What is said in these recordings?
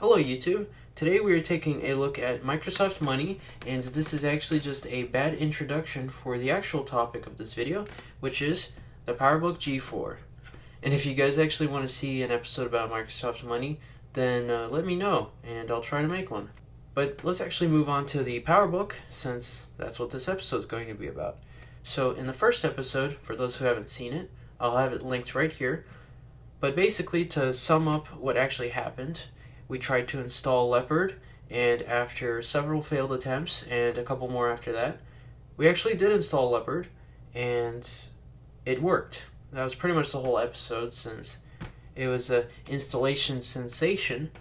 Hello YouTube. Today we are taking a look at Microsoft Money, and this is actually just a bad introduction for the actual topic of this video, which is the PowerBook G4. And if you guys actually want to see an episode about Microsoft Money, then let me know and I'll try to make one. But let's actually move on to the PowerBook, since that's what this episode is going to be about. So in the first episode, for those who haven't seen it, I'll have it linked right here. But basically, to sum up what actually happened, we tried to install Leopard, and after several failed attempts, and a couple more after that, we actually did install Leopard, and it worked. That was pretty much the whole episode, since it was an installation sensation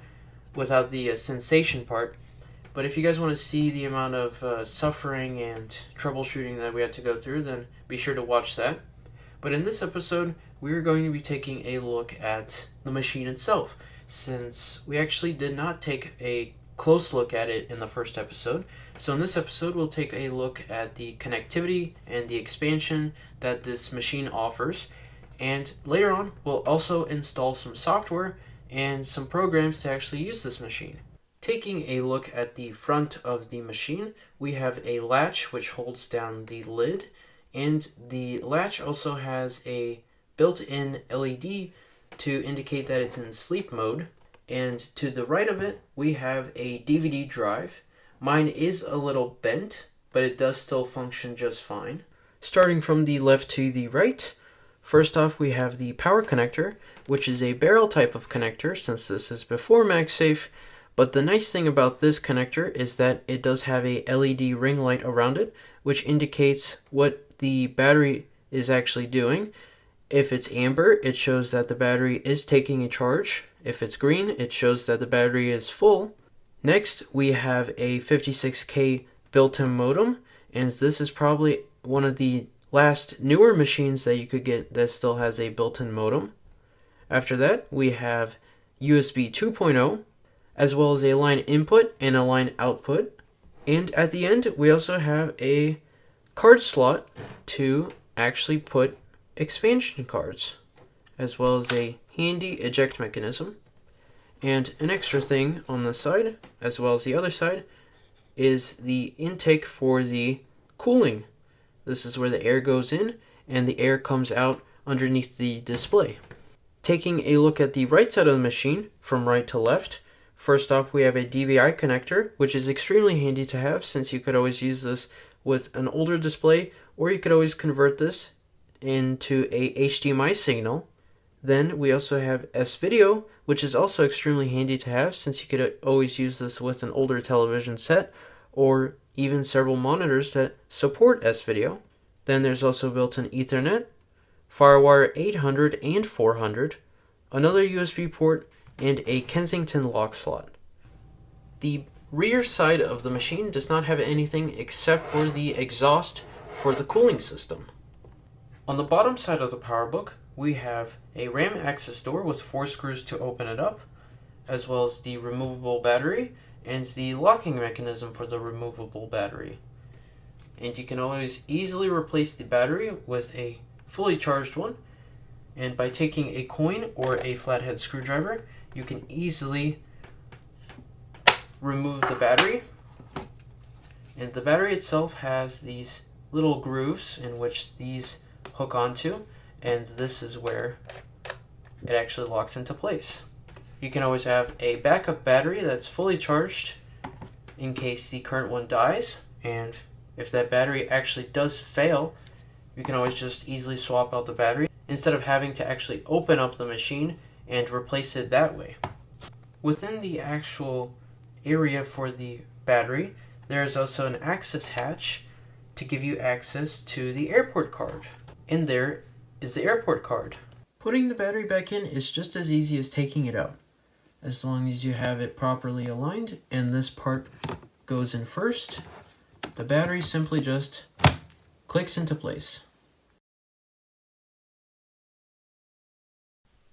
without the sensation part. But if you guys want to see the amount of suffering and troubleshooting that we had to go through, then be sure to watch that. But in this episode, we're going to be taking a look at the machine itself, since we actually did not take a close look at it in the first episode. So in this episode, we'll take a look at the connectivity and the expansion that this machine offers. And later on, we'll also install some software and some programs to actually use this machine. Taking a look at the front of the machine, we have a latch which holds down the lid, and the latch also has a built-in LED to indicate that it's in sleep mode. And to the right of it, we have a DVD drive. Mine is a little bent, but it does still function just fine. Starting from the left to the right, first off we have the power connector, which is a barrel type of connector since this is before MagSafe. But the nice thing about this connector is that it does have a LED ring light around it, which indicates what the battery is actually doing. If it's amber, it shows that the battery is taking a charge. If it's green, it shows that the battery is full. Next, we have a 56K built-in modem, and this is probably one of the last newer machines that you could get that still has a built-in modem. After that, we have USB 2.0, as well as a line input and a line output. And at the end, we also have a card slot to actually put expansion cards, as well as a handy eject mechanism. And an extra thing on the side, as well as the other side, is the intake for the cooling. This is where the air goes in and the air comes out underneath the display. Taking a look at the right side of the machine, from right to left, first off we have a DVI connector, which is extremely handy to have since you could always use this with an older display, or you could always convert this into a HDMI signal. Then we also have S-Video, which is also extremely handy to have since you could always use this with an older television set or even several monitors that support S-Video. Then there's also built-in Ethernet, FireWire 800 and 400, another USB port, and a Kensington lock slot. The rear side of the machine does not have anything except for the exhaust for the cooling system. On the bottom side of the PowerBook, we have a RAM access door with 4 screws to open it up, as well as the removable battery and the locking mechanism for the removable battery. And you can always easily replace the battery with a fully charged one, and by taking a coin or a flathead screwdriver, you can easily remove the battery. And the battery itself has these little grooves in which these hook onto, and this is where it actually locks into place. You can always have a backup battery that's fully charged in case the current one dies, and if that battery actually does fail, you can always just easily swap out the battery instead of having to actually open up the machine and replace it that way. Within the actual area for the battery, there is also an access hatch to give you access to the airport card. And there is the airport card. Putting the battery back in is just as easy as taking it out, as long as you have it properly aligned and this part goes in first. The battery simply just clicks into place.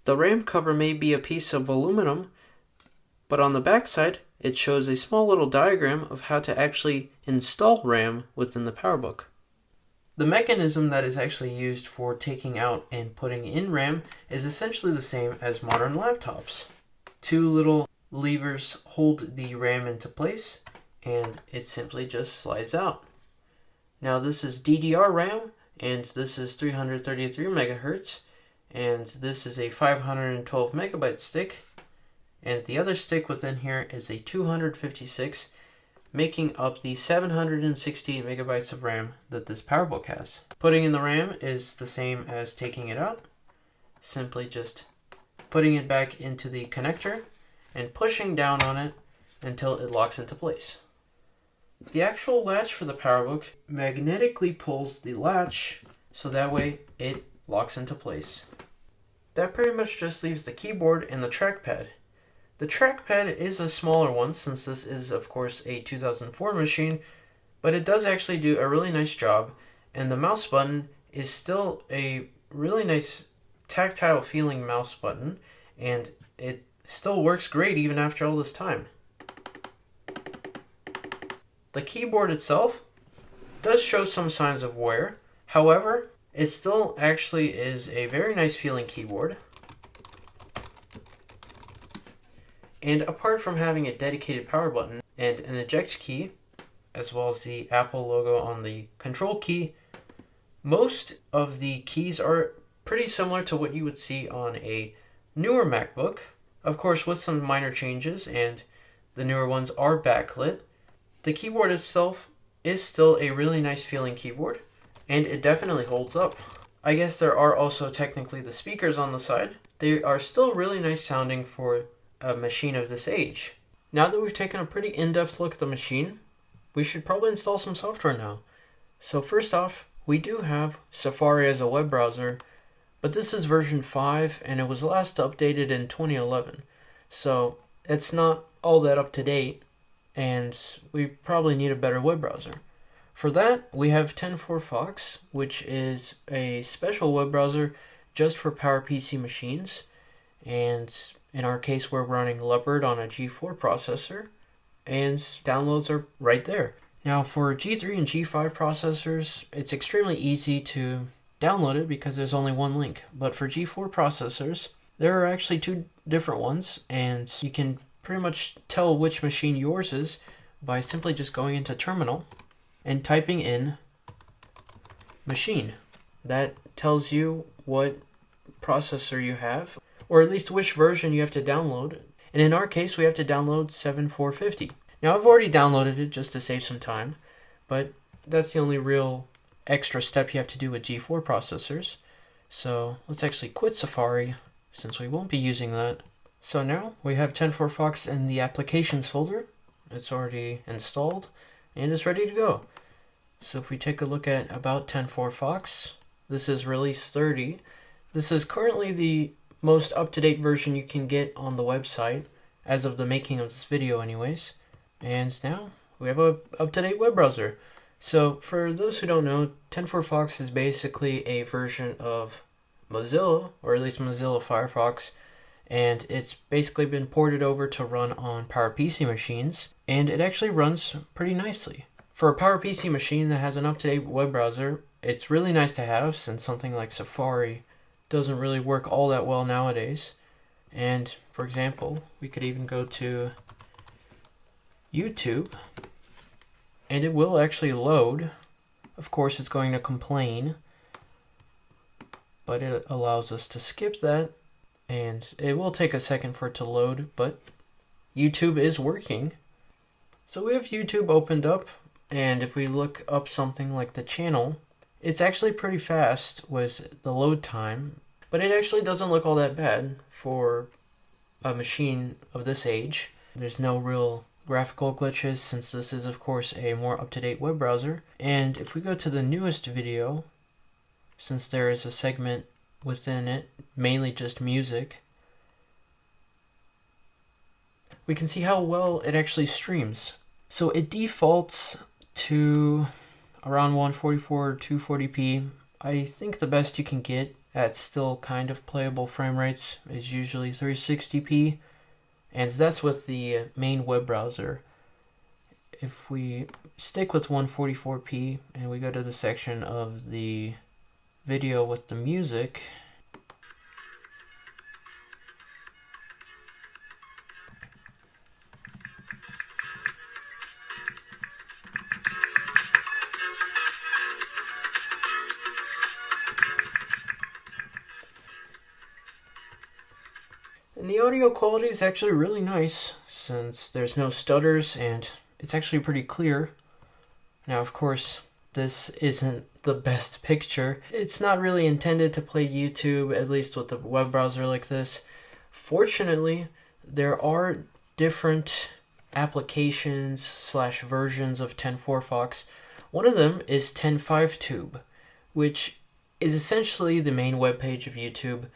The RAM cover may be a piece of aluminum, but on the back side it shows a small little diagram of how to actually install RAM within the PowerBook. The mechanism that is actually used for taking out and putting in RAM is essentially the same as modern laptops. Two little levers hold the RAM into place, and it simply just slides out. Now this is DDR RAM, and this is 333 megahertz, and this is a 512 megabyte stick, and the other stick within here is a 256, making up the 768 megabytes of RAM that this PowerBook has. Putting in the RAM is the same as taking it out, simply just putting it back into the connector and pushing down on it until it locks into place. The actual latch for the PowerBook magnetically pulls the latch so that way it locks into place. That pretty much just leaves the keyboard and the trackpad. The trackpad is a smaller one since this is of course a 2004 machine, but it does actually do a really nice job, and the mouse button is still a really nice tactile feeling mouse button, and it still works great even after all this time. The keyboard itself does show some signs of wear, however, it still actually is a very nice feeling keyboard. And apart from having a dedicated power button and an eject key, as well as the Apple logo on the control key, most of the keys are pretty similar to what you would see on a newer MacBook, of course with some minor changes, and the newer ones are backlit. The keyboard itself is still a really nice feeling keyboard, and it definitely holds up. I guess there are also technically the speakers on the side. They are still really nice sounding for a machine of this age. Now that we've taken a pretty in-depth look at the machine, we should probably install some software now. So first off, we do have Safari as a web browser, but this is version 5 and it was last updated in 2011. So it's not all that up to date, and we probably need a better web browser. For that, we have TenFourFox, which is a special web browser just for PowerPC machines, and in our case we're running Leopard on a G4 processor, and downloads are right there. Now for G3 and G5 processors, it's extremely easy to download it because there's only one link, but for G4 processors, there are actually two different ones, and you can pretty much tell which machine yours is by simply just going into terminal and typing in machine. That tells you what processor you have, or at least which version you have to download. And in our case, we have to download 7450. Now I've already downloaded it just to save some time, but that's the only real extra step you have to do with G4 processors. So let's actually quit Safari since we won't be using that. So now we have TenFourFox in the applications folder. It's already installed and it's ready to go. So if we take a look at about TenFourFox, this is release 30. This is currently the most up-to-date version you can get on the website as of the making of this video anyways. And now we have a up-to-date web browser. So for those who don't know, TenFourFox is basically a version of Mozilla, or at least Mozilla Firefox, and it's basically been ported over to run on PowerPC machines, and it actually runs pretty nicely. For a PowerPC machine that has an up-to-date web browser, it's really nice to have, since something like Safari doesn't really work all that well nowadays. And for example, we could even go to YouTube, and it will actually load. Of course, it's going to complain, but it allows us to skip that, and it will take a second for it to load, but YouTube is working. So we have YouTube opened up, and if we look up something like the channel, it's actually pretty fast with the load time, but it actually doesn't look all that bad for a machine of this age. There's no real graphical glitches since this is of course a more up-to-date web browser. And if we go to the newest video, since there is a segment within it, mainly just music, we can see how well it actually streams. So it defaults to around 144 or 240p. I think the best you can get at still kind of playable frame rates is usually 360p, and that's with the main web browser. If we stick with 144p and we go to the section of the video with the music, the audio quality is actually really nice since there's no stutters and it's actually pretty clear. Now, of course, this isn't the best picture. It's not really intended to play YouTube, at least with a web browser like this. Fortunately, there are different applications / versions of TenFourFox. One of them is TenFourFox, which is essentially the main web page of YouTube,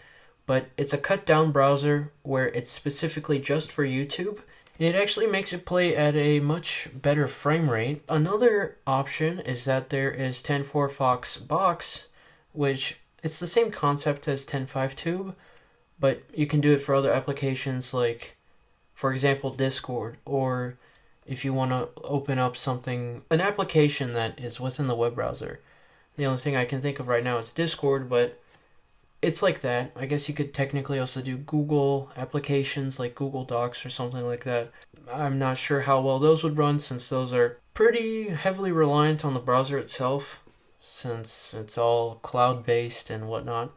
but it's a cut down browser where it's specifically just for YouTube, and it actually makes it play at a much better frame rate. Another option is that there is TenFourFox Box, which it's the same concept as TenFourFox, but you can do it for other applications like, for example, Discord, or if you want to open up something, an application that is within the web browser. The only thing I can think of right now is Discord, but it's like that. I guess you could technically also do Google applications like Google Docs or something like that. I'm not sure how well those would run since those are pretty heavily reliant on the browser itself, since it's all cloud-based and whatnot.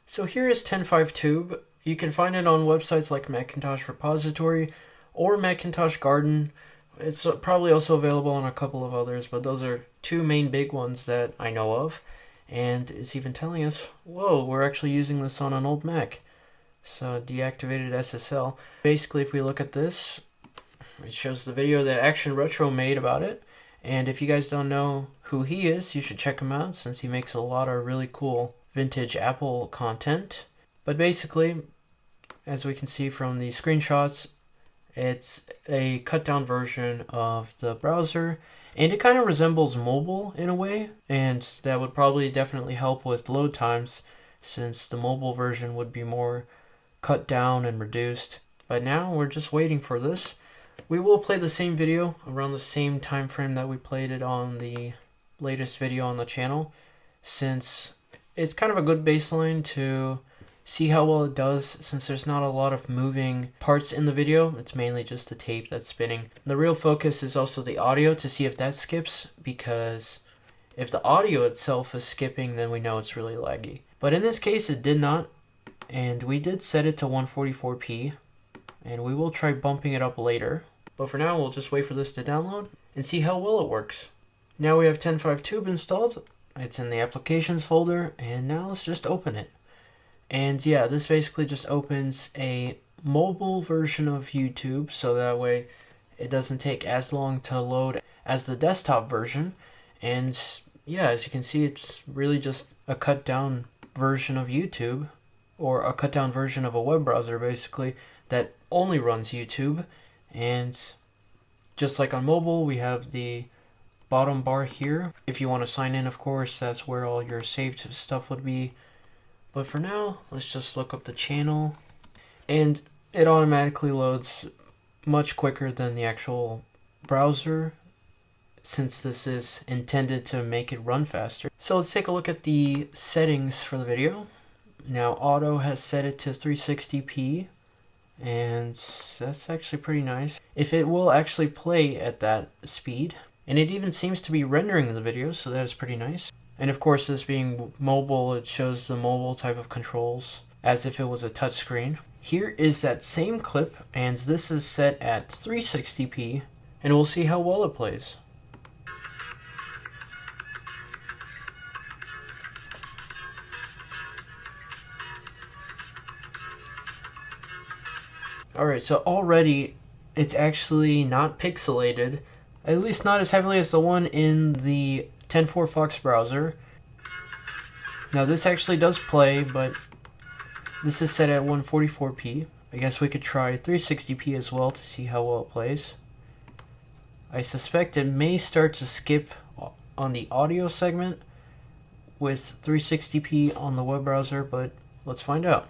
So here is TenFourFox. You can find it on websites like Macintosh Repository or Macintosh Garden. It's probably also available on a couple of others, but those are two main big ones that I know of. And it's even telling us, whoa, we're actually using this on an old Mac. So deactivated SSL. Basically, if we look at this, it shows the video that Action Retro made about it. And if you guys don't know who he is, you should check him out since he makes a lot of really cool vintage Apple content. But basically, as we can see from the screenshots, it's a cut down version of the browser, and it kind of resembles mobile in a way, and that would probably definitely help with load times since the mobile version would be more cut down and reduced. But now we're just waiting for this. We will play the same video around the same time frame that we played it on the latest video on the channel, since it's kind of a good baseline to see how well it does, since there's not a lot of moving parts in the video. It's mainly just the tape that's spinning. The real focus is also the audio to see if that skips, because if the audio itself is skipping, then we know it's really laggy. But in this case, it did not, and we did set it to 144p, and we will try bumping it up later. But for now, we'll just wait for this to download and see how well it works. Now we have TenFourFox installed. It's in the applications folder, and now let's just open it. And yeah, this basically just opens a mobile version of YouTube, so that way it doesn't take as long to load as the desktop version. And yeah, as you can see, it's really just a cut down version of YouTube, or a cut down version of a web browser basically, that only runs YouTube. And just like on mobile, we have the bottom bar here. If you want to sign in, of course, that's where all your saved stuff would be. But for now, let's just look up the channel, and it automatically loads much quicker than the actual browser, since this is intended to make it run faster. So let's take a look at the settings for the video. Now auto has set it to 360p, and that's actually pretty nice. If it will actually play at that speed, and it even seems to be rendering the video, so that is pretty nice. And of course, this being mobile, it shows the mobile type of controls as if it was a touchscreen. Here is that same clip, and this is set at 360p, and we'll see how well it plays. Alright, so already it's actually not pixelated, at least not as heavily as the one in the TenFourFox browser. Now this actually does play, but this is set at 144p. I guess we could try 360p as well to see how well it plays. I suspect it may start to skip on the audio segment with 360p on the web browser, but let's find out.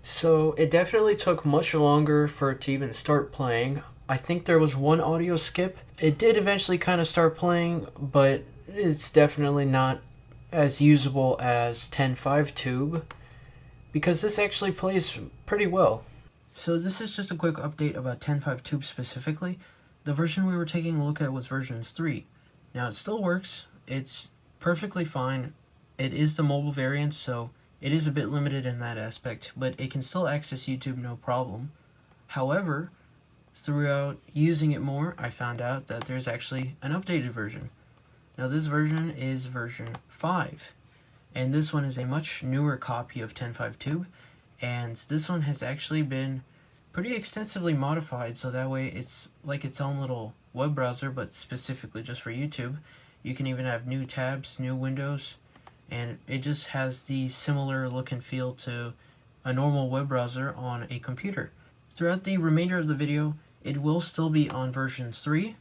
So it definitely took much longer for it to even start playing. I think there was one audio skip. It did eventually kind of start playing, but it's definitely not as usable as TenFourFox, because this actually plays pretty well. So this is just a quick update about 10.5 specifically. The version we were taking a look at was version 3. Now it still works, it's perfectly fine. It is the mobile variant, so it is a bit limited in that aspect, but it can still access YouTube no problem. However, throughout using it more, I found out that there's actually an updated version. Now this version is version 5, and this one is a much newer copy of 10.5, and this one has actually been pretty extensively modified, so that way it's like its own little web browser, but specifically just for YouTube. You can even have new tabs, new windows, and it just has the similar look and feel to a normal web browser on a computer. Throughout the remainder of the video, it will still be on version 3.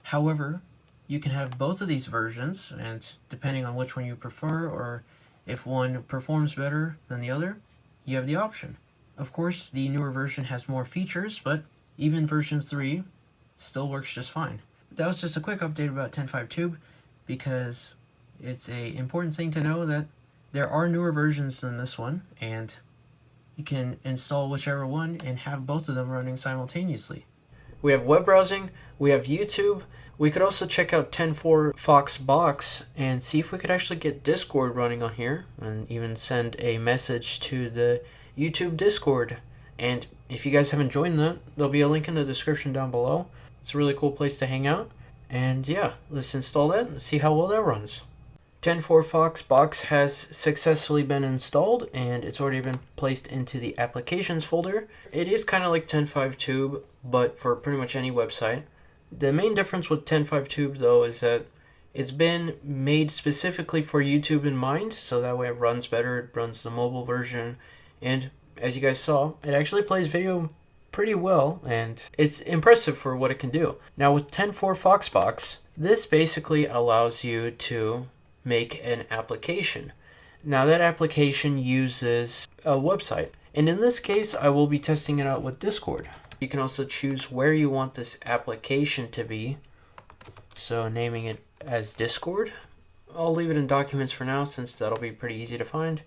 However, you can have both of these versions, and depending on which one you prefer, or if one performs better than the other, you have the option. Of course, the newer version has more features, but even version 3 still works just fine. That was just a quick update about 10.5 because it's an important thing to know that there are newer versions than this one, and you can install whichever one and have both of them running simultaneously. We have web browsing, we have YouTube. We could also check out TenFourFox box and see if we could actually get Discord running on here, and even send a message to the YouTube Discord. And if you guys haven't joined that, there'll be a link in the description down below. It's a really cool place to hang out. And yeah, let's install that and see how well that runs. TenFourFox box has successfully been installed, and it's already been placed into the applications folder. It is kind of like 10.5, but for pretty much any website. The main difference with 10.5 though is that it's been made specifically for YouTube in mind, so that way it runs better, it runs the mobile version, and as you guys saw, it actually plays video pretty well, and it's impressive for what it can do. Now with TenFourFox box, this basically allows you to make an application. Now that application uses a website, and in this case I will be testing it out with Discord. You can also choose where you want this application to be, so naming it as Discord. I'll leave it in documents for now since that'll be pretty easy to find,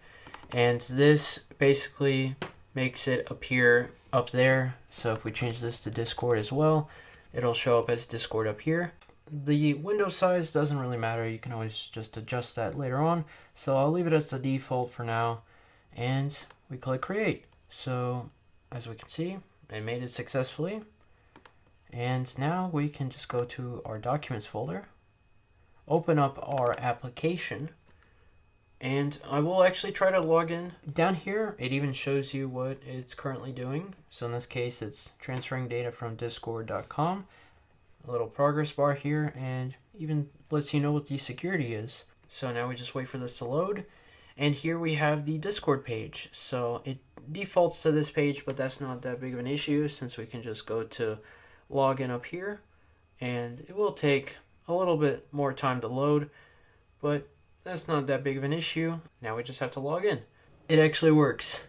and this basically makes it appear up there. So if we change this to Discord as well, it'll show up as Discord up here. The window size doesn't really matter, you can always just adjust that later on, so I'll leave it as the default for now, and we click create. So as we can see, I made it successfully, and now we can just go to our documents folder, open up our application, and I will actually try to log in. Down here it even shows you what it's currently doing. So in this case it's transferring data from discord.com, a little progress bar here, and even lets you know what the security is. So now we just wait for this to load, and here we have the Discord page. So it defaults to this page, but that's not that big of an issue since we can just go to login up here, and it will take a little bit more time to load, but that's not that big of an issue. Now we just have to log in. It actually works.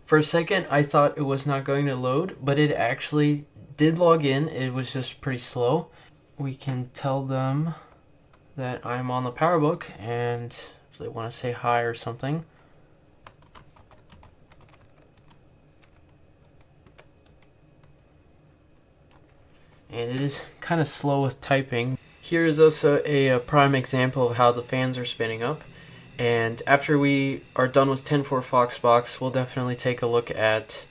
For a second I thought it was not going to load, but it actually did log in. It was just pretty slow. We can tell them that I'm on the PowerBook, and if they want to say hi or something. And it is kind of slow with typing. Here is also a prime example of how the fans are spinning up. And after we are done with TenFourFox box, we'll definitely take a look at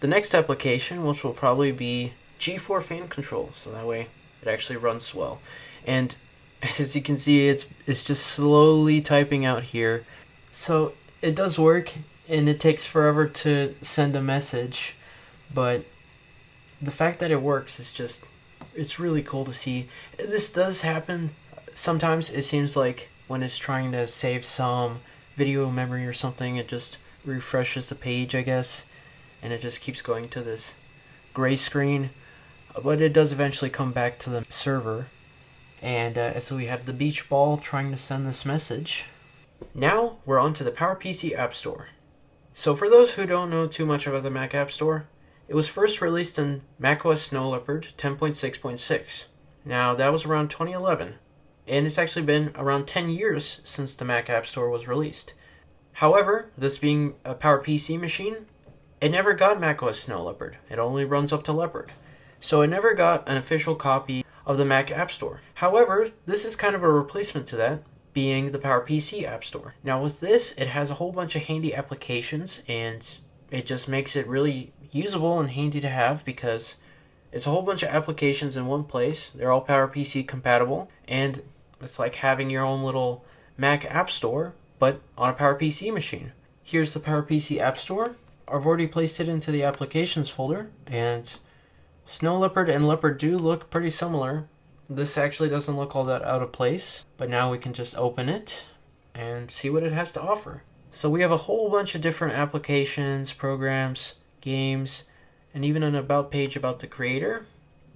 the next application, which will probably be G4 fan control, so that way it actually runs well. And as you can see, it's just slowly typing out here. So it does work, and it takes forever to send a message, but the fact that it works is just, it's really cool to see. This does happen sometimes. It seems like when it's trying to save some video memory or something, it just refreshes the page, I guess, and it just keeps going to this gray screen, but it does eventually come back to the server. And so we have the beach ball trying to send this message. Now we're on to the PPC App Store. So for those who don't know too much about the Mac App Store, it was first released in macOS Snow Leopard 10.6.6. Now that was around 2011, and it's actually been around 10 years since the Mac App Store was released. However, this being a PowerPC machine, it never got macOS Snow Leopard. It only runs up to Leopard. So it never got an official copy of the Mac App Store. However, this is kind of a replacement to that, being the PowerPC App Store. Now with this, it has a whole bunch of handy applications, and it just makes it really usable and handy to have because it's a whole bunch of applications in one place. They're all PowerPC compatible, and it's like having your own little Mac App Store, but on a PowerPC machine. Here's the PowerPC App Store. I've already placed it into the applications folder, and Snow Leopard and Leopard do look pretty similar. This actually doesn't look all that out of place, but now we can just open it and see what it has to offer. So we have a whole bunch of different applications, programs, games, and even an about page about the creator.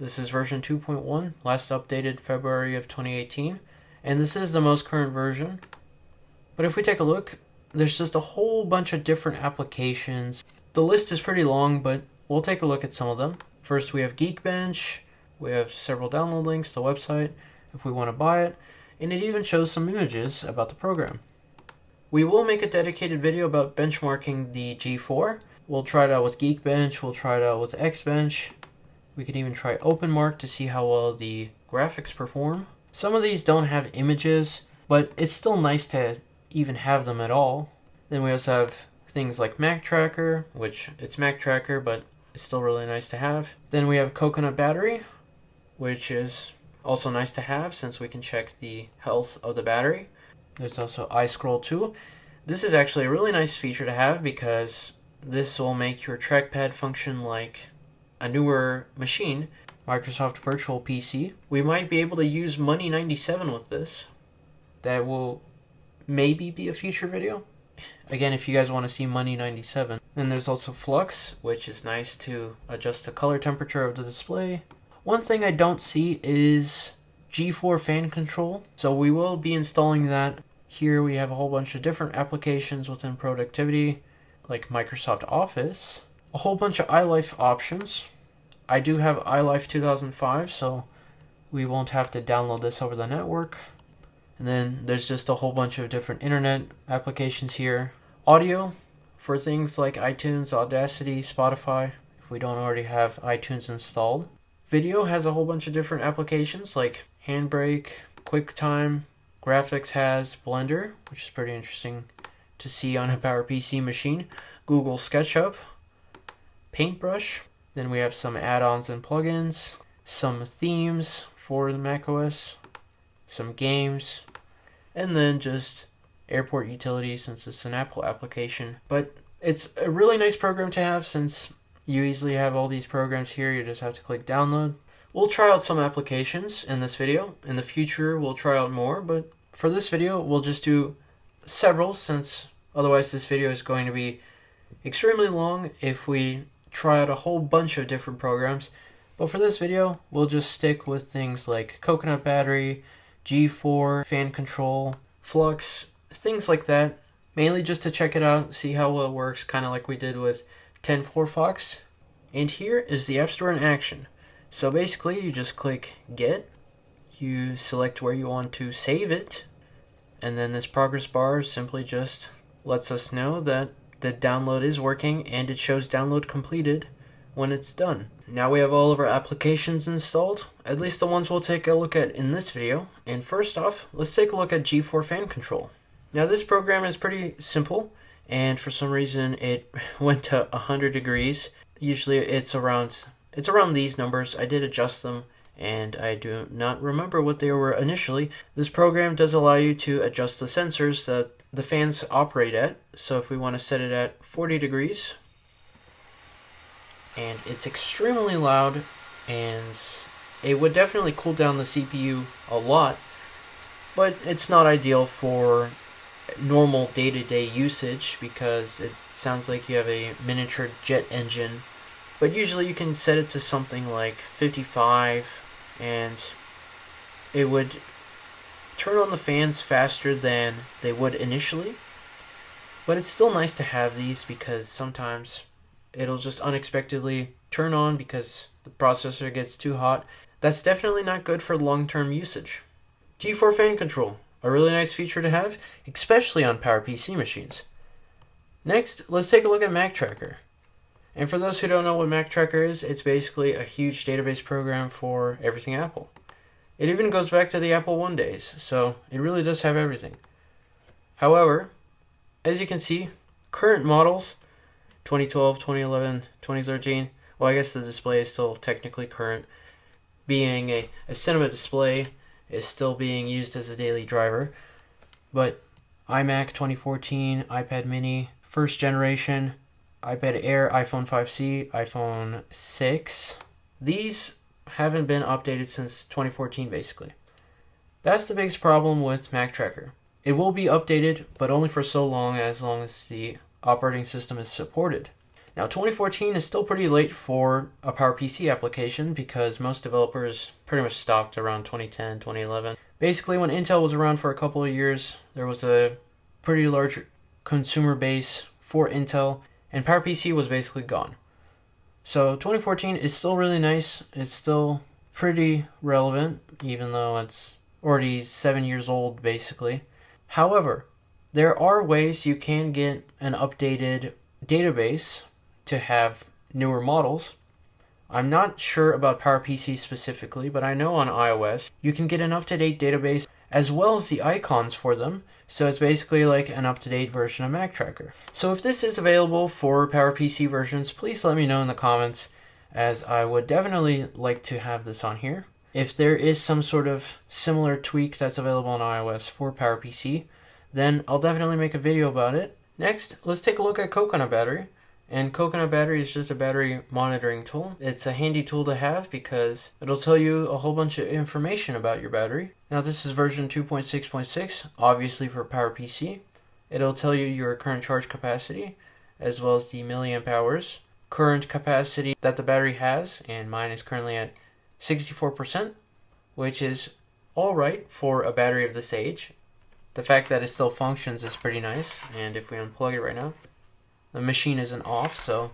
This is version 2.1, last updated February of 2018, and this is the most current version. But if we take a look, there's just a whole bunch of different applications. The list is pretty long, but we'll take a look at some of them. First, we have Geekbench. We have several download links to the website if we want to buy it, and it even shows some images about the program. We will make a dedicated video about benchmarking the G4. We'll try it out with Geekbench, we'll try it out with Xbench. We can even try OpenMark to see how well the graphics perform. Some of these don't have images, but it's still nice to even have them at all. Then we also have things like Mac Tracker, which it's Mac Tracker, but it's still really nice to have. Then we have Coconut Battery, which is also nice to have since we can check the health of the battery. There's also iScroll 2. This is actually a really nice feature to have because this will make your trackpad function like a newer machine, Microsoft Virtual PC. We might be able to use Money97 with this. That will maybe be a future video. Again, if you guys want to see Money97. Then there's also Flux, which is nice to adjust the color temperature of the display. One thing I don't see is G4 fan control, so we will be installing that. Here we have a whole bunch of different applications within productivity, like Microsoft Office. A whole bunch of iLife options. I do have iLife 2005, so we won't have to download this over the network. And then there's just a whole bunch of different internet applications here. Audio for things like iTunes, Audacity, Spotify, if we don't already have iTunes installed. Video has a whole bunch of different applications like Handbrake, QuickTime, Graphics has Blender, which is pretty interesting to see on a PowerPC machine, Google SketchUp, Paintbrush. Then we have some add-ons and plugins, some themes for the macOS, some games, and then just airport utilities since it's an Apple application. But it's a really nice program to have since you easily have all these programs here. You just have to click download. We'll try out some applications in this video. In the future, we'll try out more, but for this video, we'll just do several since otherwise this video is going to be extremely long if we try out a whole bunch of different programs. But for this video, we'll just stick with things like Coconut Battery, G4, fan control, Flux, things like that. Mainly just to check it out, see how well it works, kind of like we did with TenFourFox. And here is the App Store in action. So basically, you just click Get, you select where you want to save it, and then this progress bar simply just lets us know that the download is working and it shows download completed when it's done. Now we have all of our applications installed, at least the ones we'll take a look at in this video. And first off, let's take a look at G4 fan control. Now this program is pretty simple, and for some reason it went to 100 degrees. Usually it's around these numbers. I did adjust them and I do not remember what they were initially. This program does allow you to adjust the sensors that the fans operate at. So if we want to set it at 40 degrees, and it's extremely loud, and it would definitely cool down the CPU a lot, but it's not ideal for normal day-to-day usage because it sounds like you have a miniature jet engine. But usually you can set it to something like 55 and it would turn on the fans faster than they would initially. But it's still nice to have these because sometimes it'll just unexpectedly turn on because the processor gets too hot. That's definitely not good for long-term usage. G4 fan control, a really nice feature to have, especially on PowerPC machines. Next, let's take a look at Mac Tracker. And for those who don't know what Mac Tracker is, it's basically a huge database program for everything Apple. It even goes back to the Apple I days, so it really does have everything. However, as you can see, current models, 2012, 2011, 2013, well, I guess the display is still technically current. Being a cinema display is still being used as a daily driver. But iMac 2014, iPad mini, first generation, iPad Air, iPhone 5C, iPhone 6. These haven't been updated since 2014, basically. That's the biggest problem with Mac Tracker. It will be updated, but only for so long as the operating system is supported. Now, 2014 is still pretty late for a PowerPC application because most developers pretty much stopped around 2010, 2011. Basically, when Intel was around for a couple of years, there was a pretty large consumer base for Intel, and PowerPC was basically gone. So 2014 is still really nice. It's still pretty relevant, even though it's already 7 years old, basically. However, there are ways you can get an updated database to have newer models. I'm not sure about PowerPC specifically, but I know on iOS you can get an up-to-date database as well as the icons for them. So it's basically like an up-to-date version of Mac Tracker. So if this is available for PowerPC versions, please let me know in the comments, as I would definitely like to have this on here. If there is some sort of similar tweak that's available on iOS for PowerPC, then I'll definitely make a video about it. Next, let's take a look at Coconut Battery. And Coconut Battery is just a battery monitoring tool. It's a handy tool to have because it'll tell you a whole bunch of information about your battery. Now this is version 2.6.6, obviously for PowerPC. It'll tell you your current charge capacity, as well as the milliamp hours, current capacity that the battery has, and mine is currently at 64%, which is alright for a battery of this age. The fact that it still functions is pretty nice, and if we unplug it right now, the machine isn't off, so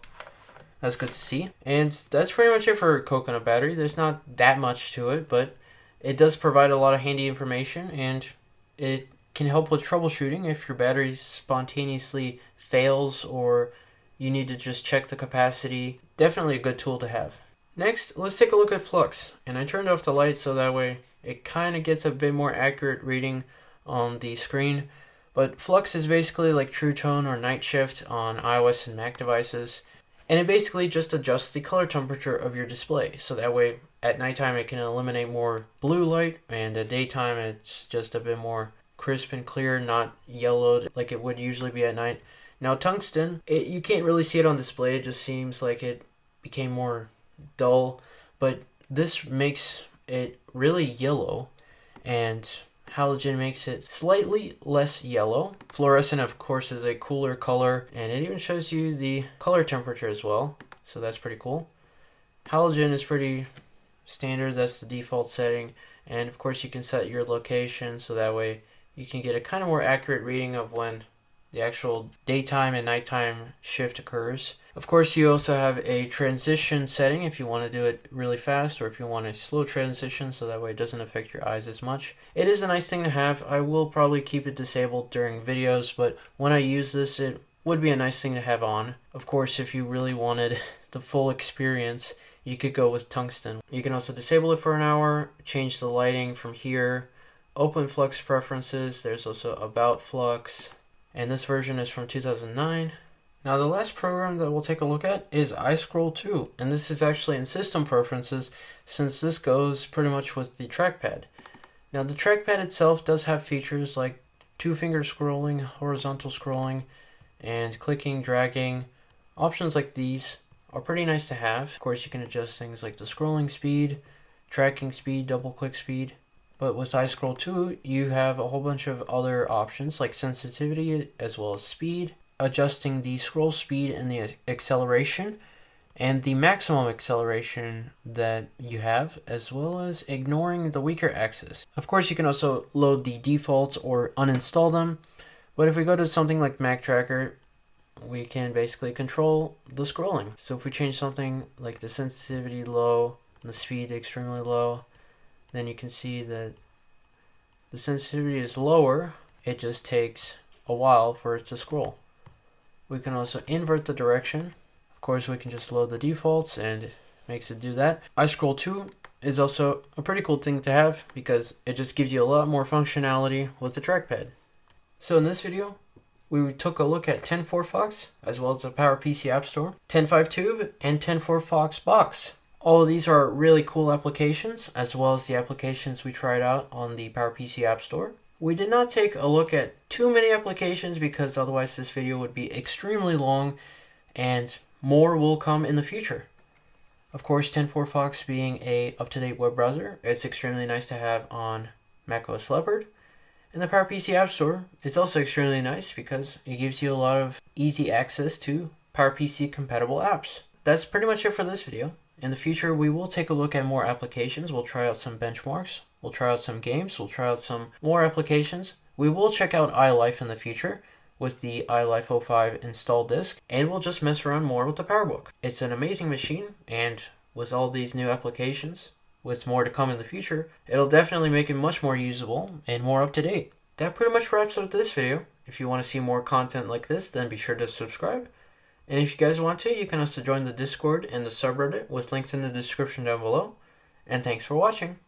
that's good to see. And that's pretty much it for Coconut Battery. There's not that much to it, but it does provide a lot of handy information, and it can help with troubleshooting if your battery spontaneously fails or you need to just check the capacity. Definitely a good tool to have. Next, let's take a look at Flux. And I turned off the light so that way it kind of gets a bit more accurate reading on the screen. But Flux is basically like True Tone or Night Shift on iOS and Mac devices. And it basically just adjusts the color temperature of your display. So that way at nighttime it can eliminate more blue light, and at daytime it's just a bit more crisp and clear, not yellowed like it would usually be at night. Now tungsten, you can't really see it on display. It just seems like it became more dull. But this makes it really yellow, and halogen makes it slightly less yellow. Fluorescent, of course, is a cooler color, and it even shows you the color temperature as well, so that's pretty cool. Halogen is pretty standard, that's the default setting, and of course you can set your location so that way you can get a kind of more accurate reading of when the actual daytime and nighttime shift occurs. Of course, you also have a transition setting if you want to do it really fast, or if you want a slow transition so that way it doesn't affect your eyes as much. It is a nice thing to have. I will probably keep it disabled during videos, but when I use this, it would be a nice thing to have on. Of course, if you really wanted the full experience, you could go with tungsten. You can also disable it for an hour, change the lighting from here, open Flux preferences. There's also About Flux, and this version is from 2009. Now the last program that we'll take a look at is iScroll 2, and this is actually in system preferences since this goes pretty much with the trackpad. Now the trackpad itself does have features like 2-finger scrolling, horizontal scrolling, and clicking, dragging. Options like these are pretty nice to have. Of course you can adjust things like the scrolling speed, tracking speed, double click speed. But with iScroll 2 you have a whole bunch of other options like sensitivity as well as speed, adjusting the scroll speed and the acceleration and the maximum acceleration that you have, as well as ignoring the weaker axis. Of course you can also load the defaults or uninstall them, but if we go to something like Mac Tracker, we can basically control the scrolling. So if we change something like the sensitivity low and the speed extremely low, then you can see that the sensitivity is lower, it just takes a while for it to scroll. We can also invert the direction. Of course, we can just load the defaults and it makes it do that. iScroll 2 is also a pretty cool thing to have because it just gives you a lot more functionality with the trackpad. So in this video, we took a look at TenFourFox, as well as the PPC App Store, 10.5Tube, and TenFourFox Box. All of these are really cool applications, as well as the applications we tried out on the PPC App Store. We did not take a look at too many applications because otherwise this video would be extremely long, and more will come in the future. Of course, TenFourFox being a up-to-date web browser, it's extremely nice to have on macOS Leopard. And the PowerPC App Store is also extremely nice because it gives you a lot of easy access to PowerPC compatible apps. That's pretty much it for this video. In the future, we will take a look at more applications. We'll try out some benchmarks. We'll try out some games. We'll try out some more applications. We will check out iLife in the future with the iLife 05 install disk, and we'll just mess around more with the PowerBook. It's an amazing machine, and with all these new applications, with more to come in the future, it'll definitely make it much more usable and more up to date. That pretty much wraps up this video. If you want to see more content like this, then be sure to subscribe. And if you guys want to, you can also join the Discord and the subreddit with links in the description down below. And thanks for watching.